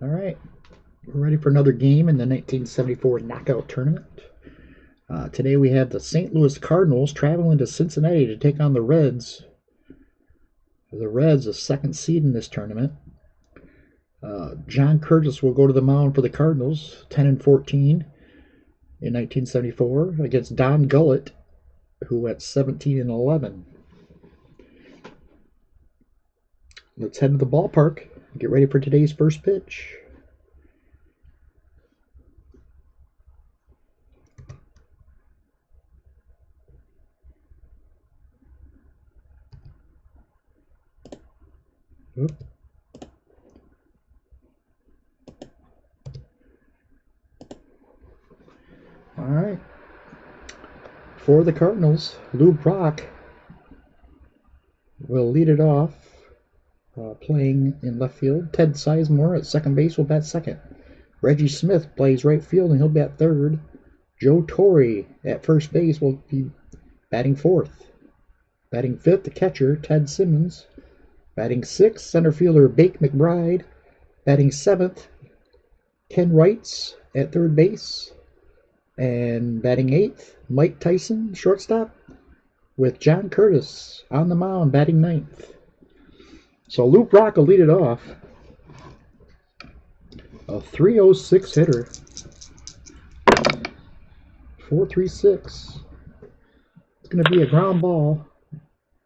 All right, we're ready for another game in the 1974 knockout tournament. Today we have the St. Louis Cardinals traveling to Cincinnati to take on the Reds. The Reds, the second seed in this tournament. John Curtis will go to the mound for the Cardinals, 10-14 in 1974, against Don Gullett, who went 17-11. Let's head to the ballpark and get ready for today's first pitch. Oop. All right. For the Cardinals, Lou Brock will lead it off, playing in left field. Ted Sizemore at second base will bat second. Reggie Smith plays right field and he'll bat third. Joe Torre at first base will be batting fourth. Batting fifth, the catcher, Ted Simmons. Batting sixth, center fielder Bake McBride. Batting seventh, Ken Wrights at third base. And batting eighth, Mike Tyson, shortstop, with John Curtis on the mound, batting ninth. So Lou Brock will lead it off. A 306 hitter. 436. It's going to be a ground ball.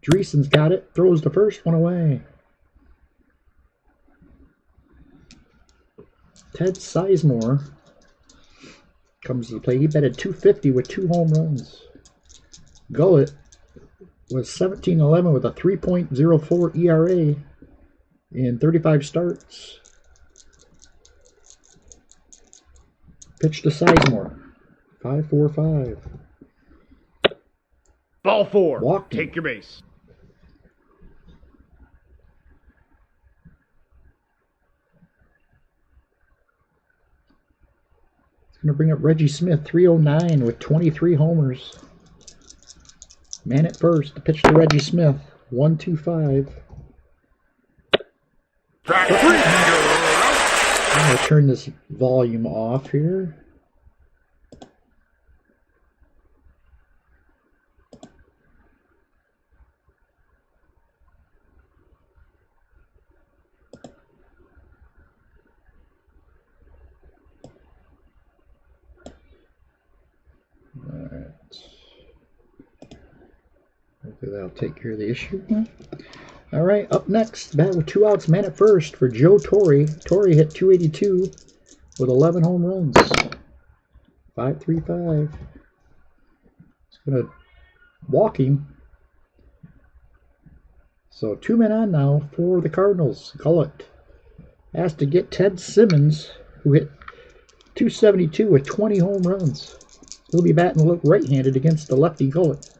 Dreesen's got it. Throws the first one away. Ted Sizemore comes to the plate. He batted .250 with 2 home runs. Gullett was 17-11 with a 3.04 ERA in 35 starts. Pitch to Sizemore. 5-4-5. Ball 4. Walked. Take your base. Going to bring up Reggie Smith, 309 with 23 homers. Man at first. The pitch to Reggie Smith, 1-2-5. Track 3. I'm going to turn this volume off here. Hopefully that'll take care of the issue. All right, up next, bat with 2 outs, man at first for Joe Torre. Torre hit .282 with 11 home runs. 5-3-5. It's going to walk him. So 2 men on now for the Cardinals. Gullett has to get Ted Simmons, who hit .272 with 20 home runs. He'll be batting right-handed against the lefty Gullett.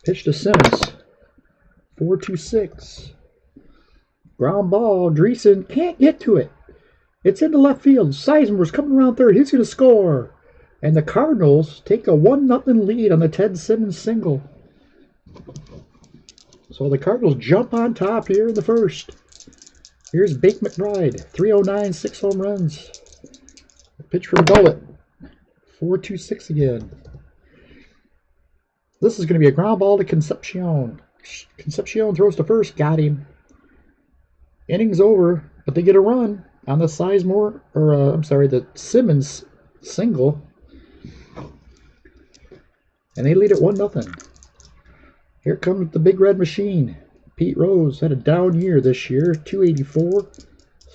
Pitch to Simmons. 4-2-6. Ground ball. Dreesen can't get to it. It's in the left field. Sizemore's coming around third. He's going to score. And the Cardinals take a 1-0 lead on the Ted Simmons single. So the Cardinals jump on top here in the first. Here's Bake McBride. 309, 6 home runs. Pitch from Gullett. 4-2-6 again. This is going to be a ground ball to Concepcion. Concepcion throws to first. Got him. Inning's over, but they get a run on the Sizemore, or the Simmons single. And they lead it 1-0. Here comes the Big Red Machine. Pete Rose had a down year this year. .284.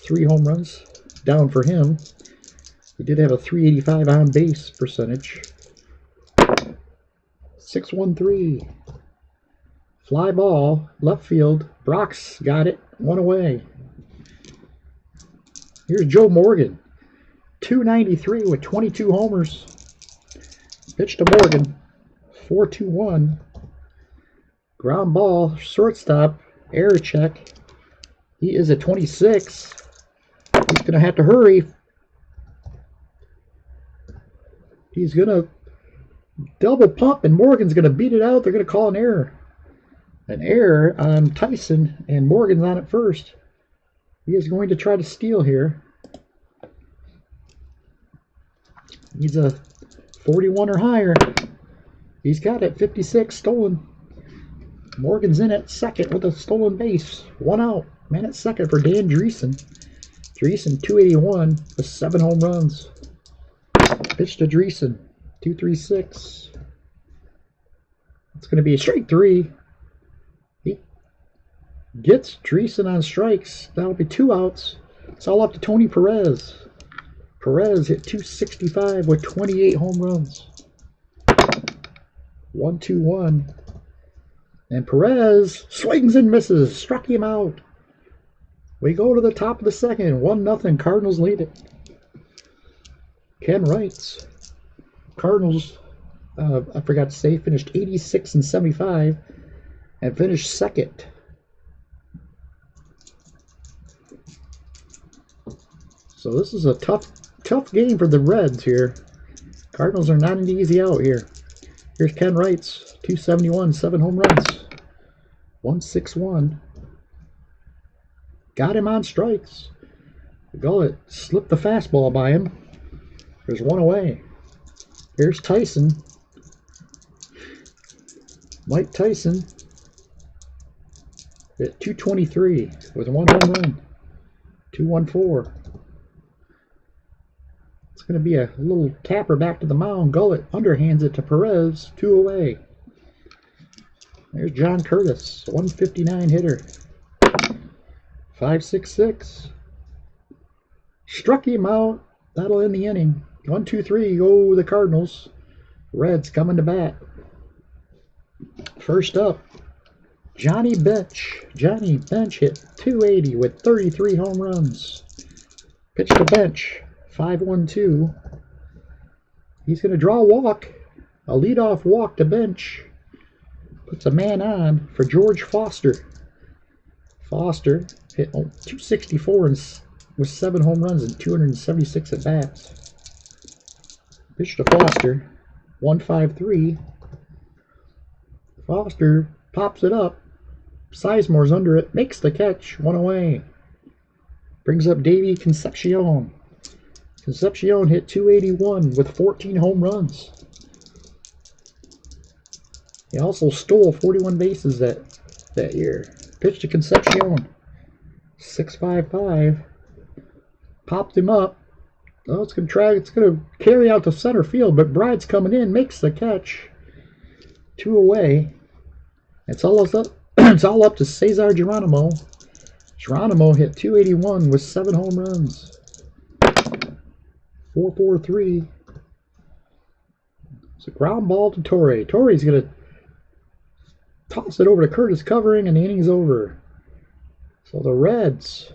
3 home runs. Down for him. He did have a .385 on base percentage. 6-1-3. Fly ball, left field. Brock's got it. 1 away. Here's Joe Morgan. .293 with 22 homers. Pitch to Morgan. 4-2-1. Ground ball, shortstop, error check. He is at 26. He's going to have to hurry. He's going to double pump, and Morgan's going to beat it out. They're going to call an error. An error on Tyson, and Morgan's on it first. He is going to try to steal here. Needs a 41 or higher. He's got it. 56 stolen. Morgan's in at second with a stolen base. 1 out. Man at second for Dan Dreesen. Dreesen 281 with 7 home runs. Pitch to Dreesen. 2-3-6. It's going to be a strike 3. He gets Dreesen on strikes. That'll be 2 outs. It's all up to Tony Perez. Perez hit 265 with 28 home runs. 1-2-1. And Perez swings and misses. Struck him out. We go to the top of the second. 1-0. Cardinals lead it. Ken writes. Cardinals, I forgot to say, finished 86 and 75 and finished second. So this is a tough game for the Reds here. Cardinals are not an easy out here. Here's Ken writes. 271, 7 home runs. 161. Got him on strikes. Gullet slipped the fastball by him. There's 1 away. Here's Tyson. Mike Tyson at 223 with 1 home run. 214. It's going to be a little tapper back to the mound. Gullet underhands it to Perez. 2 away. There's John Curtis, 159 hitter. 5.66. Struck him out. That'll end the inning. 1-2-3. Go the Cardinals. Reds coming to bat. First up, Johnny Bench. Johnny Bench hit 280 with 33 home runs. Pitch to Bench. 5-1-2. He's going to draw a walk. A leadoff walk to Bench. Puts a man on for George Foster. Foster hit 264 and with 7 home runs and 276 at bats. Pitch to Foster. 1-5-3. Foster pops it up. Sizemore's under it. Makes the catch. 1 away. Brings up Davey Concepcion. Concepcion hit 281 with 14 home runs. He also stole 41 bases that year. Pitch to Concepcion. 6.55. Popped him up. Oh, it's gonna carry out to center field, but Bride's coming in, makes the catch. 2 away. It's all up to Cesar Geronimo. Geronimo hit 281 with 7 home runs. 4.43. It's a ground ball to Torre. Torre's gonna toss it over to Curtis covering, and the inning's over. So the Reds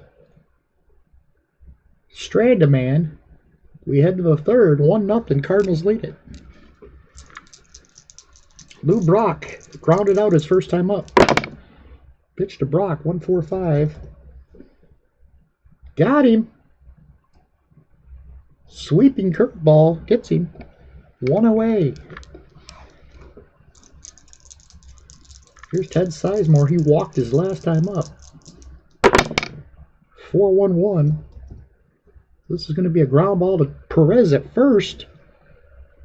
strand a man. We head to the third. 1-0. Cardinals lead it. Lou Brock grounded out his first time up. Pitch to Brock. 1-4-5. Got him. Sweeping curveball. Gets him. 1 away. Here's Ted Sizemore. He walked his last time up. 4-1-1. This is going to be a ground ball to Perez at first.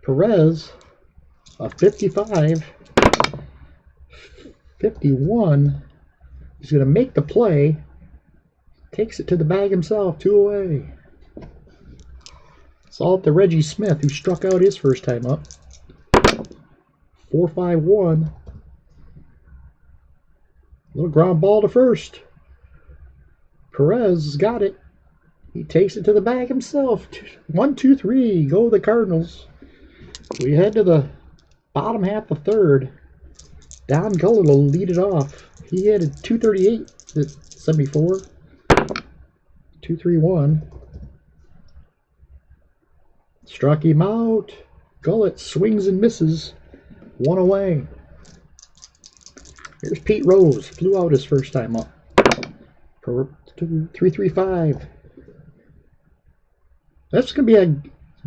Perez, a 55. 51. He's going to make the play. Takes it to the bag himself. 2 away. It's all up to Reggie Smith, who struck out his first time up. 4-5-1. Little ground ball to first. Perez has got it. He takes it to the bag himself. 1-2-3. Go the Cardinals. We head to the bottom half of third. Don Gullett will lead it off. He had a 238 at 74. 2-3-1. Struck him out. Gullett swings and misses. 1 away. Here's Pete Rose. Flew out his first time up. 3-3-5. That's going to be a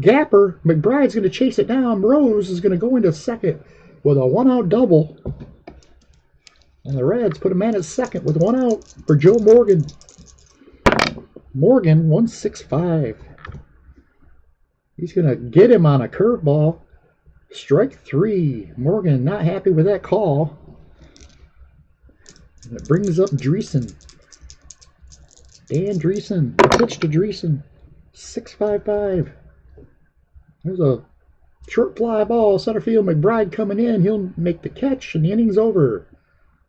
gapper. McBride's going to chase it down. Rose is going to go into second with a 1-out double. And the Reds put a man at second with 1 out for Joe Morgan. Morgan, 165. He's going to get him on a curveball. Strike 3. Morgan not happy with that call. And it brings up Dreesen. Dan Dreesen. Pitch to Dreesen. 6.55. There's a short fly ball. Center field. McBride coming in. He'll make the catch, and the inning's over.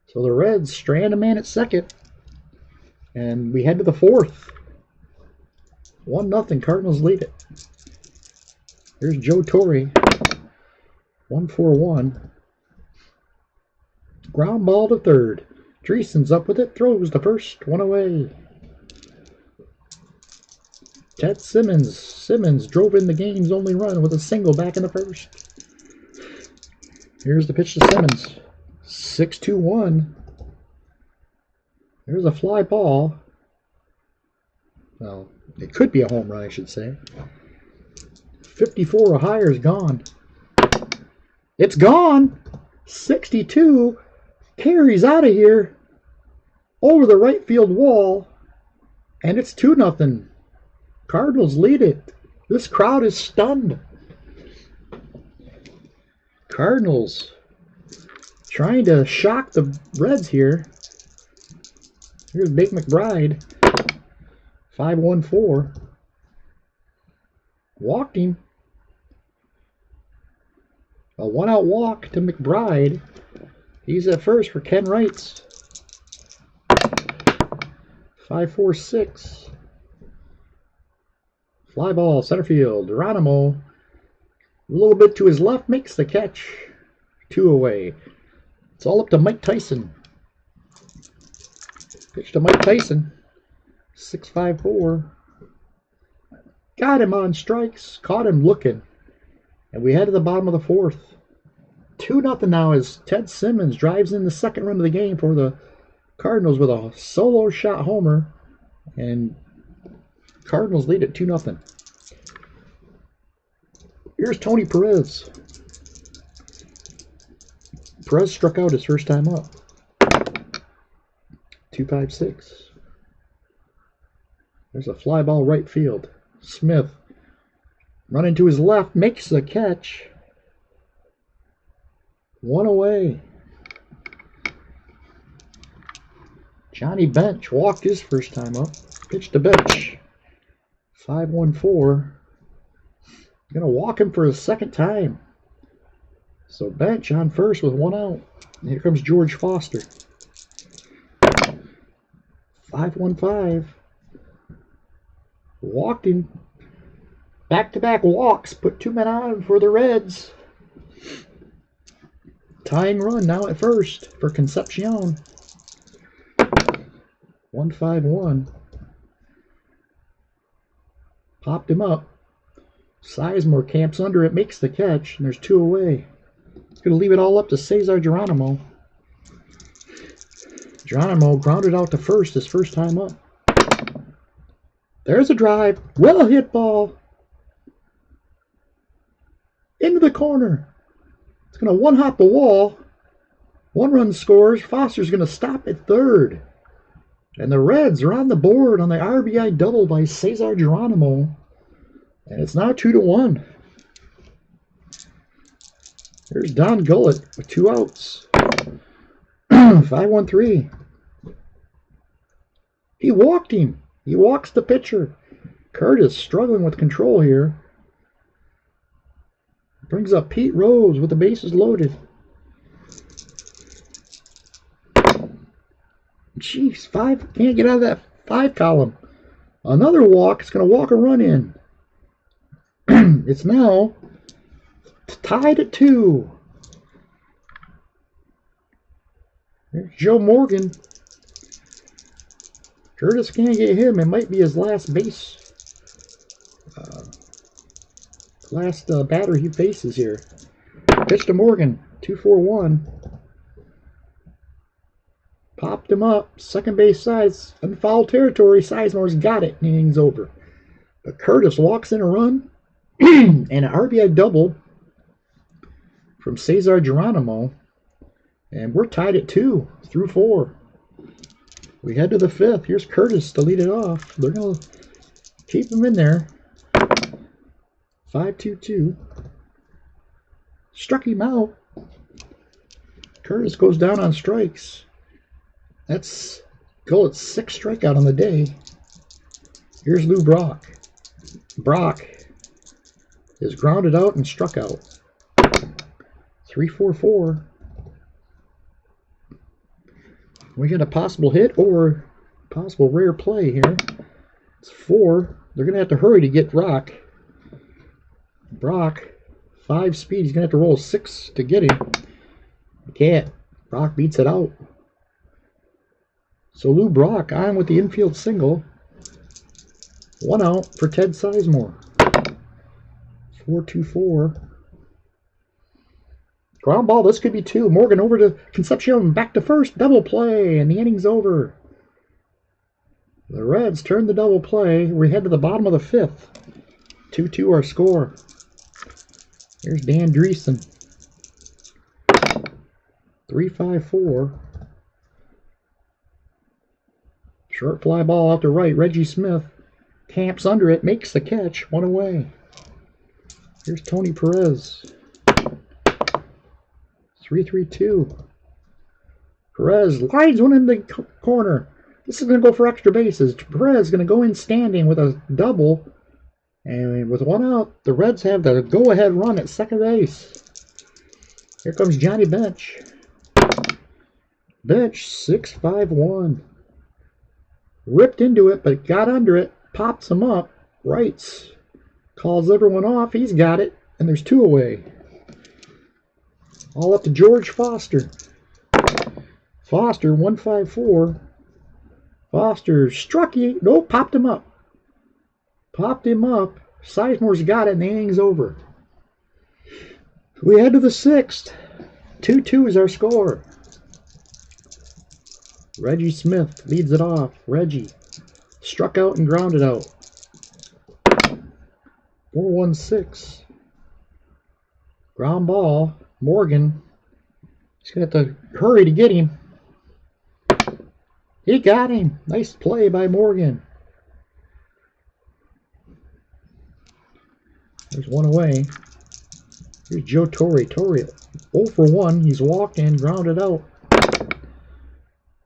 So the Reds strand a man at second. And we head to the fourth. 1-0. Cardinals lead it. Here's Joe Torre. 1-4-1. Ground ball to third. Dreesen's up with it. Throws to first. 1 away. Ted Simmons. Simmons drove in the game's only run with a single back in the first. Here's the pitch to Simmons. 6-2-1. There's a fly ball. Well, it could be a home run, I should say. 54 or higher is gone. It's gone. 62 carries out of here over the right field wall, and it's 2-0. Cardinals lead it. This crowd is stunned. Cardinals trying to shock the Reds here. Here's Big McBride. 5-1-4. Walked him. A 1-out walk to McBride. He's at first for Ken Wrights. 5-4-6. Fly ball, center field. Geronimo, a little bit to his left, makes the catch. 2 away. It's all up to Mike Tyson. Pitch to Mike Tyson. 6-5-4. Got him on strikes. Caught him looking. And we head to the bottom of the fourth. 2-0 now as Ted Simmons drives in the second run of the game for the Cardinals with a solo shot homer. And Cardinals lead at 2-0. Here's Tony Perez. Perez struck out his first time up. 2-5-6. There's a fly ball right field. Smith running to his left, makes the catch. 1 away. Johnny Bench walked his first time up. Pitch to Bench. 5-1-4. Gonna walk him for a second time. So Bench on first with 1 out. And here comes George Foster. 5-1-5. Walked him. Back-to-back walks. Put 2 men on for the Reds. Tying run now at first for Concepcion. 1-5-1. Popped him up. Sizemore camps under it, makes the catch, and there's 2 away. He's going to leave it all up to Cesar Geronimo. Geronimo grounded out to first his first time up. There's a drive. Well hit ball. Into the corner. It's going to one-hop the wall. 1 run scores. Foster's going to stop at third. And the Reds are on the board on the RBI double by Cesar Geronimo. And it's now 2-1. There's Don Gullett with 2 outs. 5-1-3. He walked him. He walks the pitcher. Curtis struggling with control here. Brings up Pete Rose with the bases loaded. Jeez, 5 can't get out of that 5 column. Another walk. It's going to walk a run in. It's now tied at 2. There's Joe Morgan. Curtis can't get him. It might be his last base. Last batter he faces here. Pitch to Morgan. 2-4-1. Popped him up. Second base side. In foul territory. Sizemore's got it. And the inning's over. But Curtis walks in a run. And an RBI double from Cesar Geronimo. And we're tied at 2 through 4. We head to the 5th. Here's Curtis to lead it off. They're going to keep him in there. 5-2-2. Struck him out. Curtis goes down on strikes. That's Gullett's 6th strikeout on the day. Here's Lou Brock. Brock is grounded out and struck out. 3-4-4. We got a possible hit or possible rare play here. It's 4. They're going to have to hurry to get Brock. Brock, 5 speed. He's going to have to roll 6 to get him. He can't. Brock beats it out. So Lou Brock on with the infield single. 1 out for Ted Sizemore. 4-2-4. Ground ball, this could be 2. Morgan over to Concepcion, back to first, double play, and the inning's over. The Reds turn the double play. We head to the bottom of the 5th. 2-2 our score. Here's Dan Dreesen. 3-5-4. Short fly ball out to right. Reggie Smith camps under it, makes the catch, 1 away. Here's Tony Perez. 3-3-2. Perez lines one in the corner. This is going to go for extra bases. Perez is going to go in standing with a double. And with 1 out, the Reds have the go-ahead run at second base. Here comes Johnny Bench. Bench, 6-5-1. Ripped into it, but got under it. Pops him up. Wrights. Calls everyone off. He's got it. And there's 2 away. All up to George Foster. Foster, 1-5-4. Foster struck you. Nope, popped him up. Popped him up. Sizemore's got it, and the inning's over. We head to the 6th. 2-2 is our score. Reggie Smith leads it off. Reggie struck out and grounded out. 4-1-6. Ground ball. Morgan. He's going to have to hurry to get him. He got him. Nice play by Morgan. There's 1 away. Here's Joe Torre. Torre 0-for-1. He's walked and grounded out.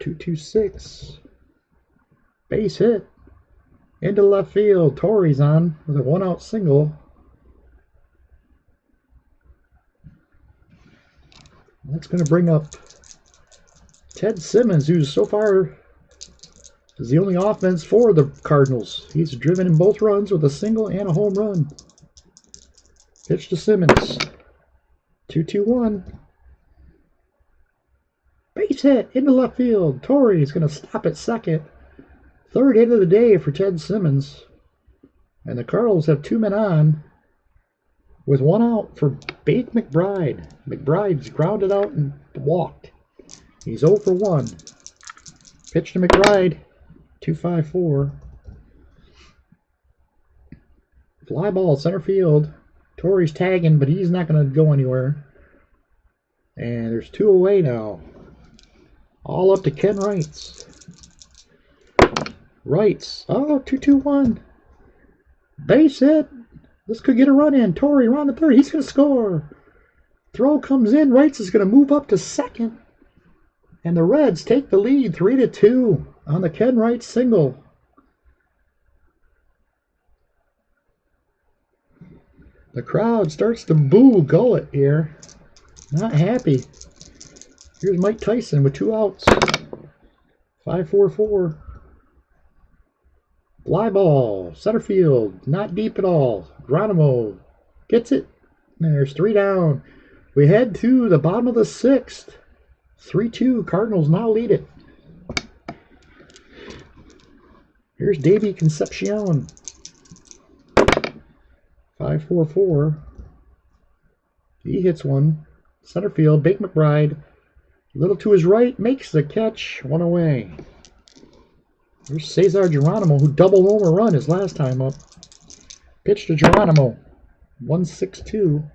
2-2-6. Base hit. Into left field. Torre's on with a 1-out single. That's going to bring up Ted Simmons, who's so far is the only offense for the Cardinals. He's driven in both runs with a single and a home run. Pitch to Simmons. 2-2-1. Base hit into left field. Torre is going to stop at second. 3rd hit of the day for Ted Simmons. And the Cardinals have 2 men on with 1 out for Bake McBride. McBride's grounded out and walked. He's 0-for-1. Pitch to McBride. 2-5-4. Fly ball center field. Torre's tagging, but he's not going to go anywhere. And there's 2 away now. All up to Ken Wrights. Wrights. Oh, 2-2-1. Base hit. This could get a run in. Torre around the 3rd. He's going to score. Throw comes in. Wrights is going to move up to 2nd. And the Reds take the lead 3-2 on the Ken Wright single. The crowd starts to boo Gullett here. Not happy. Here's Mike Tyson with 2 outs. 5-4-4. Fly ball, center field, not deep at all. Geronimo gets it. There's 3 down. We head to the bottom of the 6th. 3-2. Cardinals now lead it. Here's Davey Concepcion. 5-4-4. He hits one. Center field. Bake McBride. A little to his right. Makes the catch. 1 away. Here's Cesar Geronimo, who double home a run his last time up. Pitch to Geronimo. 1-6-2.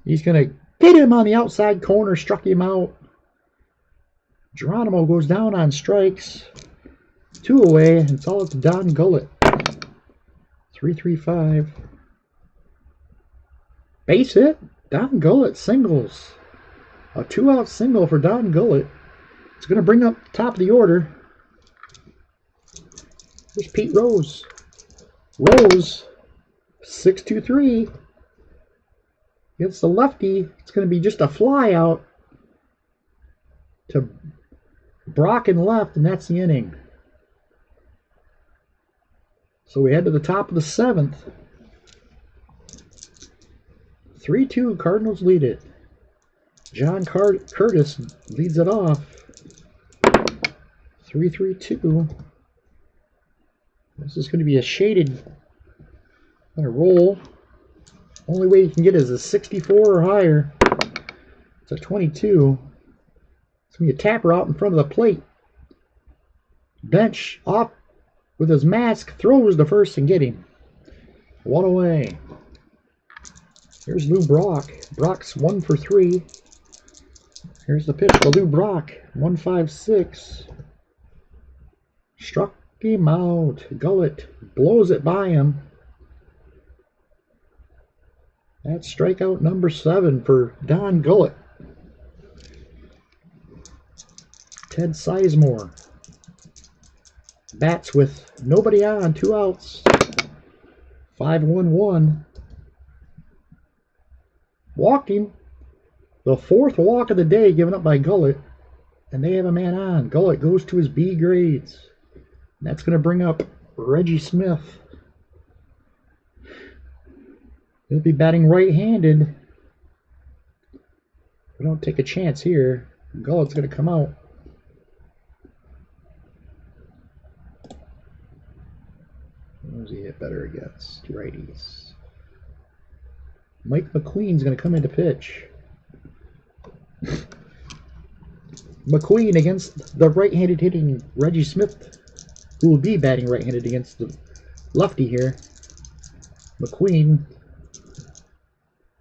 He's going to get him on the outside corner. Struck him out. Geronimo goes down on strikes. 2 away. It's all up to Don Gullett. 3-3-5. Base hit. Don Gullett singles. A 2-out single for Don Gullett. It's going to bring up top of the order. Here's Pete Rose. Rose, 6-2-3. Against the lefty. It's going to be just a fly out to Brock and left, and that's the inning. So we head to the top of the 7th. 3-2, Cardinals lead it. John Curtis leads it off. 3-3-2. This is going to be a shaded roll. Only way you can get is a 64 or higher. It's a 22. It's going to be a tapper out in front of the plate. Bench off with his mask, throws the first and get him. 1 away. Here's Lou Brock. Brock's 1 for 3. Here's the pitch to Lou Brock. 1-5-6. Struck him out. Gullett blows it by him. That's strikeout number 7 for Don Gullett. Ted Sizemore bats with nobody on, 2 outs. 5-1-1. Walked him. The 4th walk of the day given up by Gullett. And they have a man on. Gullett goes to his B grades. And that's going to bring up Reggie Smith. He'll be batting right-handed. We don't take a chance here. Gullett's going to come out. Who does he hit better against? Righties. Mike McQueen's going to come into pitch. McQueen against the right-handed hitting Reggie Smith, who will be batting right-handed against the lefty here. McQueen,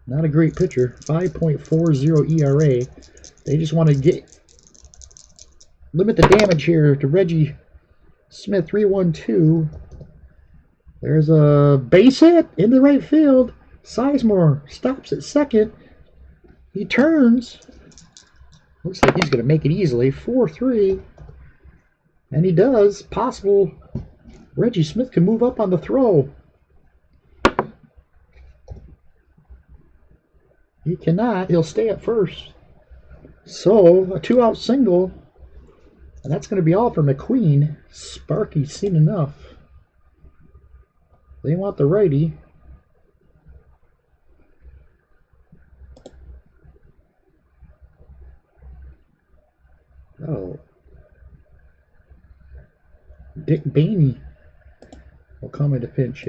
not a great pitcher. 5.40 ERA. They just want to limit the damage here to Reggie Smith. 3-1-2. There's a base hit in the right field. Sizemore stops at second. He turns. Looks like he's going to make it easily. 4-3. And he does. Possible Reggie Smith can move up on the throw. He cannot. He'll stay at first. So, a 2-out single. And that's going to be all for McQueen. Sparky's seen enough. They want the righty. Oh. Dick Bainey will come into pitch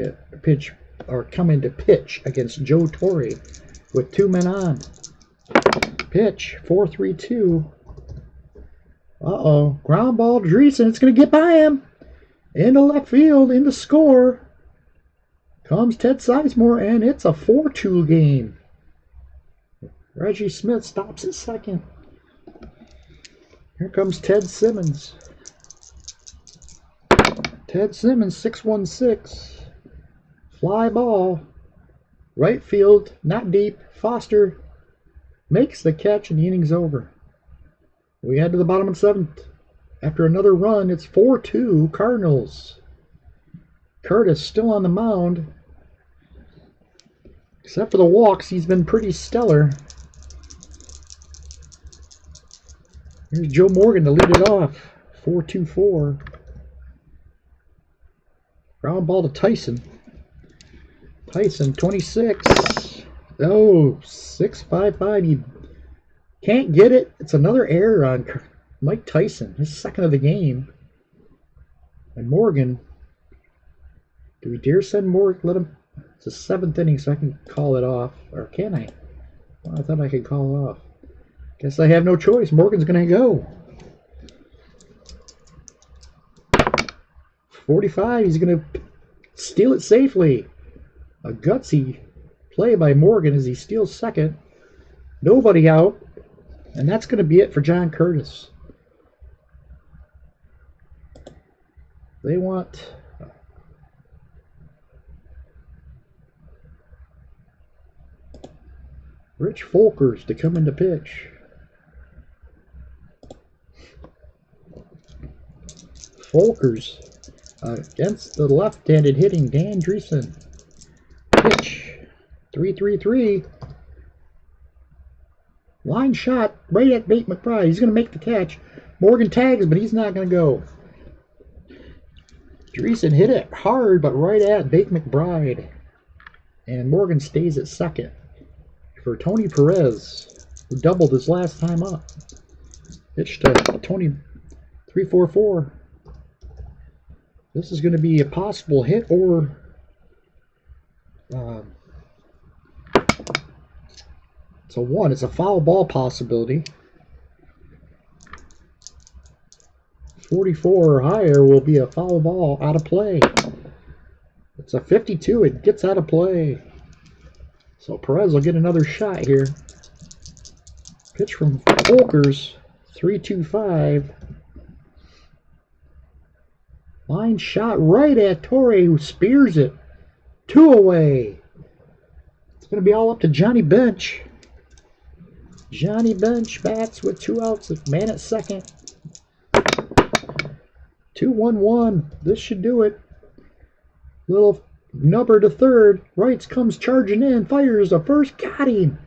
against Joe Torre with 2 men on. Pitch, 4-3-2. Uh-oh. Ground ball to Dreesen. It's going to get by him. Into left field, into score. Comes Ted Sizemore, and it's a 4-2 game. Reggie Smith stops at second. Here comes Ted Simmons. Ted Simmons, 6-1-6. Fly ball. Right field, not deep. Foster makes the catch, and the inning's over. We head to the bottom of the 7th. After another run, it's 4-2 Cardinals. Curtis still on the mound. Except for the walks, he's been pretty stellar. Here's Joe Morgan to lead it off. 4-2-4. Ground ball to Tyson. Tyson, 26. Oh, 6-5-5. He can't get it. It's another error on Mike Tyson. His 2nd of the game. And Morgan. Do we dare send Morgan? Let him. It's the 7th inning, so I can call it off. Or can I? Well, I thought I could call it off. Guess I have no choice. Morgan's going to go. 45. He's going to steal it safely. A gutsy play by Morgan as he steals second. Nobody out. And that's going to be it for John Curtis. They want... Rich Folkers to come into pitch. Folkers against the left-handed hitting Dan Dreesen. Pitch. 3-3-3. Line shot right at Bate McBride. He's going to make the catch. Morgan tags, but he's not going to go. Dreesen hit it hard, but right at Bate McBride. And Morgan stays at second for Tony Perez, who doubled his last time up. Pitch to Tony, 3-4-4. This is going to be a possible hit or it's a 1. It's a foul ball possibility. 44 or higher will be a foul ball out of play. It's a 52. It gets out of play. So Perez will get another shot here. Pitch from Folkers. 3-2-5. Line shot right at Torre, who spears it. 2 away. It's going to be all up to Johnny Bench. Johnny Bench bats with 2 outs. Man at second. 2-1-1. This should do it. Little number to third. Wrights comes charging in. Fires the first. Got him.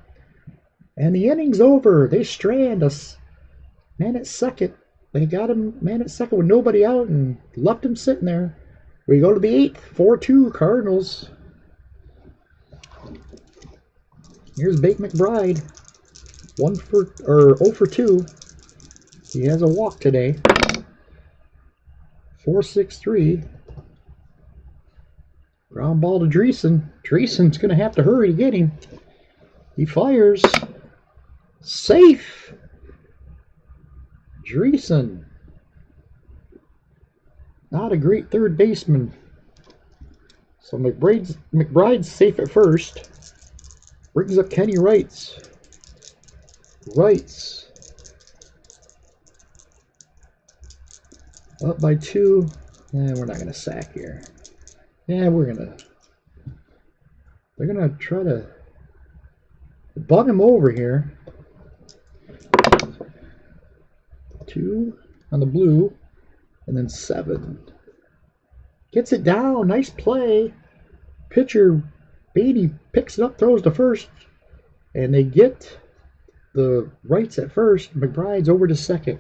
And the inning's over. They strand us. Man at second. They got him man at second with nobody out and left him sitting there. We go to the 8th. 4-2 Cardinals. Here's Bate McBride. 0 for 2. He has a walk today. 4-6-3. Ground ball to Dreesen. Dreesen's going to have to hurry to get him. He fires. Safe. Dreesen. Not a great third baseman. So McBride's safe at first. Brings up Kenny Wrights. Wrights. Up by 2. We're not going to sack here. Yeah, they're going to try to bunt him over here. 2 on the blue, and then 7. Gets it down. Nice play. Pitcher Beatty picks it up, throws to first, and they get the Wrights at first. McBride's over to second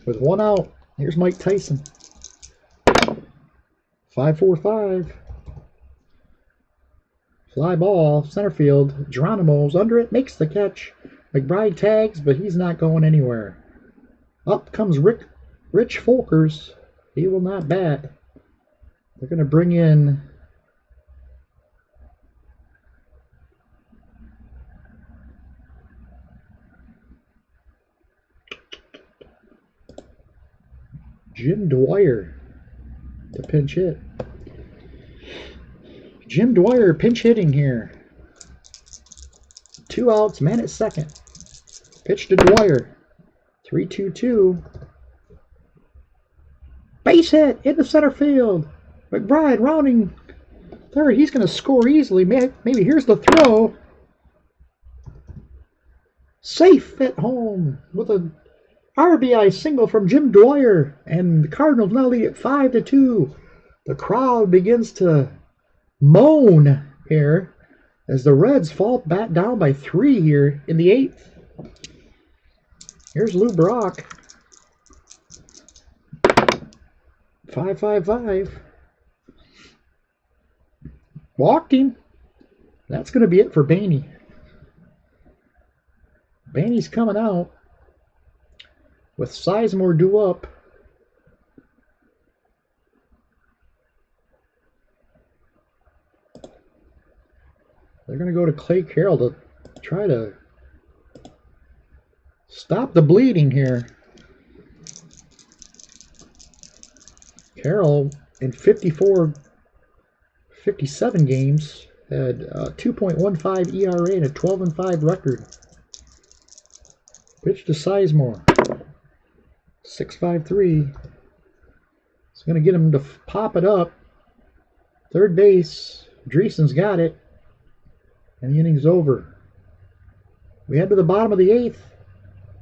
with 1 out. Here's Mike Tyson. 5-4-5. Fly ball, center field. Geronimo's under it, makes the catch. McBride tags, but he's not going anywhere. Up comes Rich Folkers. He will not bat. They're going to bring in Jim Dwyer to pinch hit. Jim Dwyer pinch hitting here. 2 outs, man at second. Pitch to Dwyer. 3-2-2. Base hit into center field. McBride rounding third. He's going to score easily. Maybe here's the throw. Safe at home with a RBI single from Jim Dwyer. And the Cardinals now lead at 5-2. The crowd begins to moan here as the Reds fall back down by 3 here in the 8th. Here's Lou Brock. 5-5-5. Walked him. That's going to be it for Baney. Baney's coming out with Sizemore due up. They're going to go to Clay Carroll to try to stop the bleeding here. Carroll in 57 games had a 2.15 ERA and a 12-5 record. Pitch to Sizemore. 6-5-3. It's going to get him to pop it up. Third base. Dreesen's got it. And the inning's over. We head to the bottom of the 8th.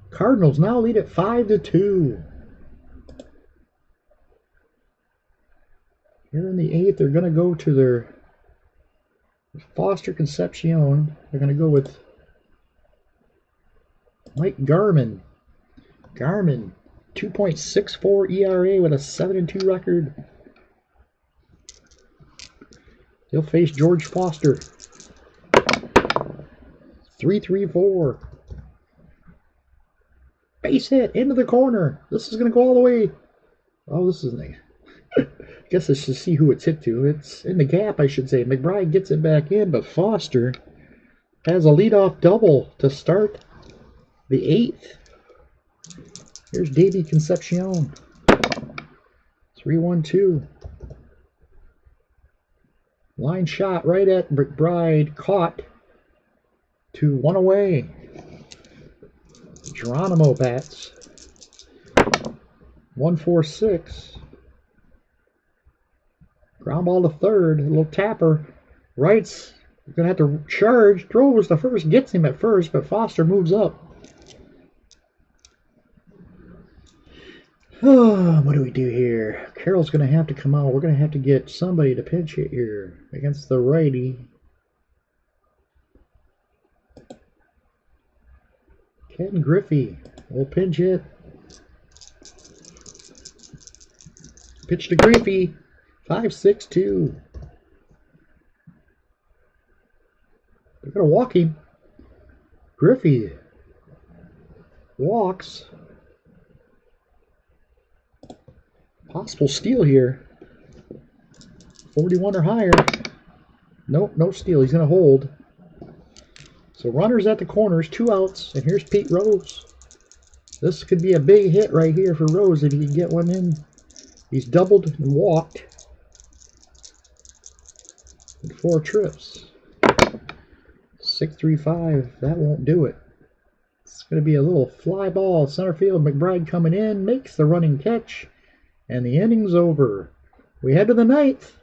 Cardinals now lead at 5-2. Here in the 8th, they're going to go to their Foster Concepcion. They're going to go with Mike Garman. Garman, 2.64 ERA with a 7-2 record. He'll face George Foster. 3-3-4. Base hit into the corner. This is going to go all the way. Oh, this isn't. I guess I should see who it's hit to. It's in the gap, I should say. McBride gets it back in, but Foster has a leadoff double to start the 8th. Here's Davey Concepcion. 3-1-2. Line shot right at McBride. Caught. 2-1 away. Geronimo bats. 1-4-6. Ground ball to third. A little tapper. Wright's going to have to charge. Throws to first. Gets him at first, but Foster moves up. Oh, what do we do here? Carroll's going to have to come out. We're going to have to get somebody to pinch hit here against the righty. Ken Griffey will pinch hit. Pitch to Griffey. 5-6-2. They're going to walk him. Griffey walks. Possible steal here. 41 or higher. Nope, no steal. He's going to hold. So runners at the corners, 2 outs, and here's Pete Rose. This could be a big hit right here for Rose if he can get one in. He's doubled and walked in 4 trips. 6-3-5. That won't do it. It's going to be a little fly ball. Center field. McBride coming in, makes the running catch, and the inning's over. We head to the 9th.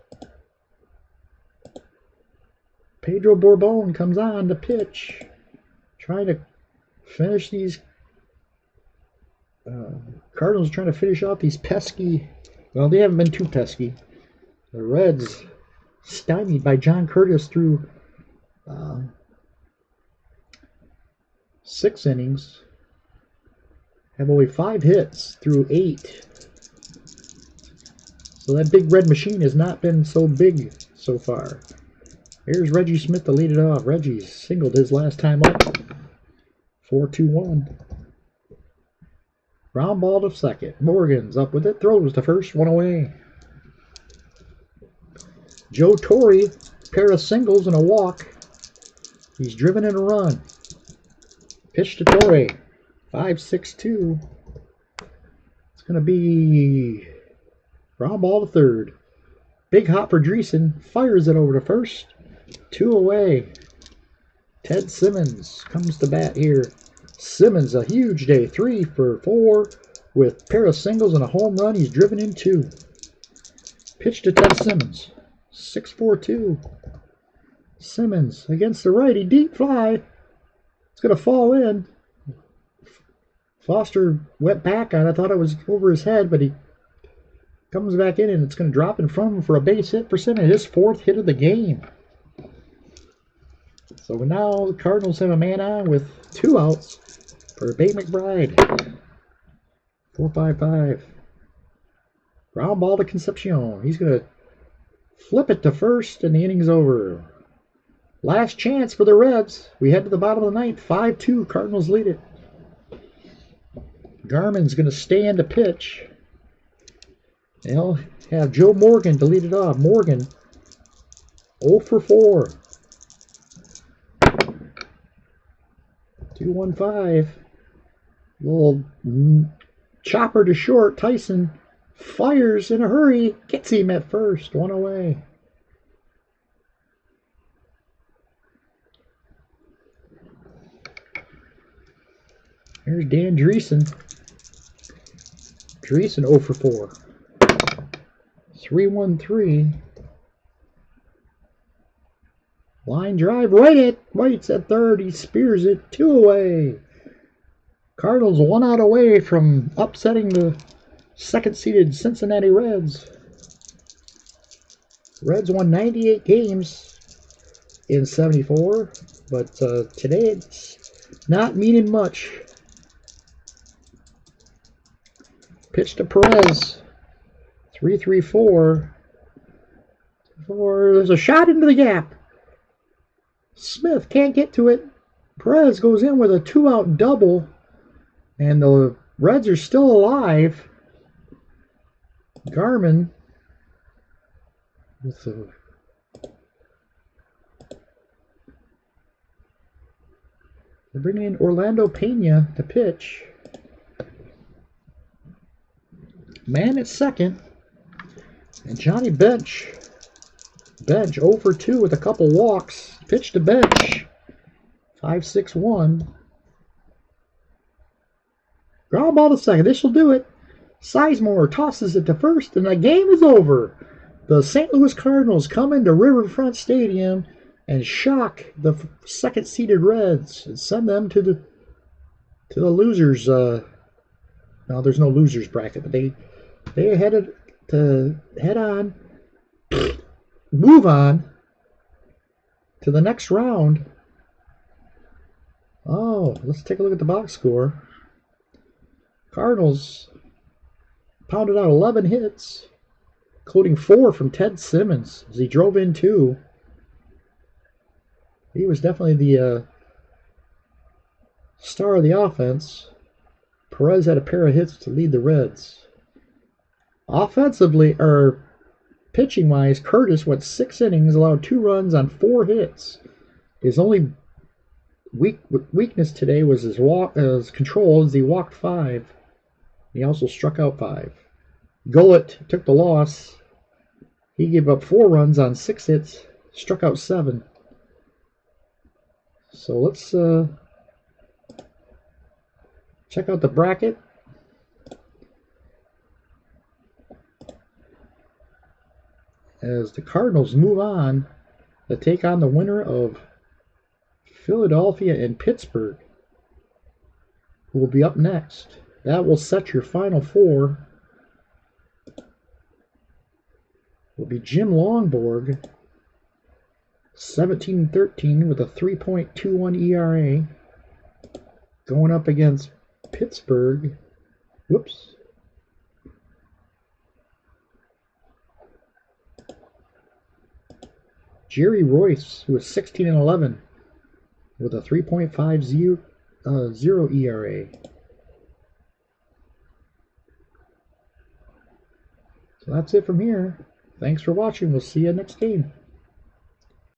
Pedro Bourbon comes on to pitch, trying to finish these Cardinals, trying to finish off these pesky. Well, they haven't been too pesky. The Reds stymied by John Curtis through 6 innings. Have only 5 hits through 8. So that big red machine has not been so big so far. Here's Reggie Smith to lead it off. Reggie singled his last time up. 4-2-1. Ground ball to second. Morgan's up with it. Throws to first. 1 away. Joe Torre, pair of singles and a walk. He's driven in a run. Pitch to Torre. 5-6-2. It's going to be ground ball to third. Big hop for Dreesen. Fires it over to first. 2 away. Ted Simmons comes to bat here. Simmons, a huge day. 3 for 4 with a pair of singles and a home run. He's driven in 2. Pitch to Ted Simmons. 6-4-2. Simmons against the righty. Deep fly. It's going to fall in. Foster went back on it. I thought it was over his head, but he comes back in and it's going to drop in front of him for a base hit for Simmons. His 4th hit of the game. So now the Cardinals have a man on with 2 outs for Bay McBride. 4-5-5. Ground ball to Concepcion. He's going to flip it to first and the inning's over. Last chance for the Reds. We head to the bottom of the 9th. 5-2. Cardinals lead it. Garman's going to stand to pitch. They'll have Joe Morgan to lead it off. Morgan 0 for 4. 2-1-5. Little chopper to short. Tyson fires in a hurry. Gets him at first. 1 away. Here's Dan Dreesen. Dreesen 0 for 4. 3-1-3. Line drive, White's at third. He spears it 2 away. Cardinals 1 out away from upsetting the second-seeded Cincinnati Reds. Reds won 98 games in 74, but today it's not meaning much. Pitch to Perez. 3-3-4. There's a shot into the gap. Smith can't get to it. Perez goes in with a 2-out double, and the Reds are still alive. Garman with the they're bringing in Orlando Pena to pitch. Man at second, and Johnny Bench 0 for 2 with a couple walks. Pitch to Bench. 5-6-1. Ground ball to second. This will do it. Sizemore tosses it to first, and the game is over. The St. Louis Cardinals come into Riverfront Stadium and shock the second-seeded Reds and send them to the losers. No, there's no losers bracket, but they are headed to move on to the next round. Oh, let's take a look at the box score. Cardinals pounded out 11 hits, including 4 from Ted Simmons as he drove in 2. He was definitely the star of the offense. Perez had a pair of hits to lead the Reds. Offensively, or pitching-wise, Curtis went 6 innings, allowed 2 runs on 4 hits. His only weakness today was his control, as he walked 5. He also struck out 5. Gullett took the loss. He gave up 4 runs on 6 hits, struck out 7. So let's check out the bracket. As the Cardinals move on to take on the winner of Philadelphia and Pittsburgh, who will be up next. That will set your final 4. Will be Jim Longborg, 17-13 with a 3.21 ERA, going up against Pittsburgh. Whoops. Jerry Royce, who is 16-11 with a 3.50 ERA. So that's it from here. Thanks for watching. We'll see you next game.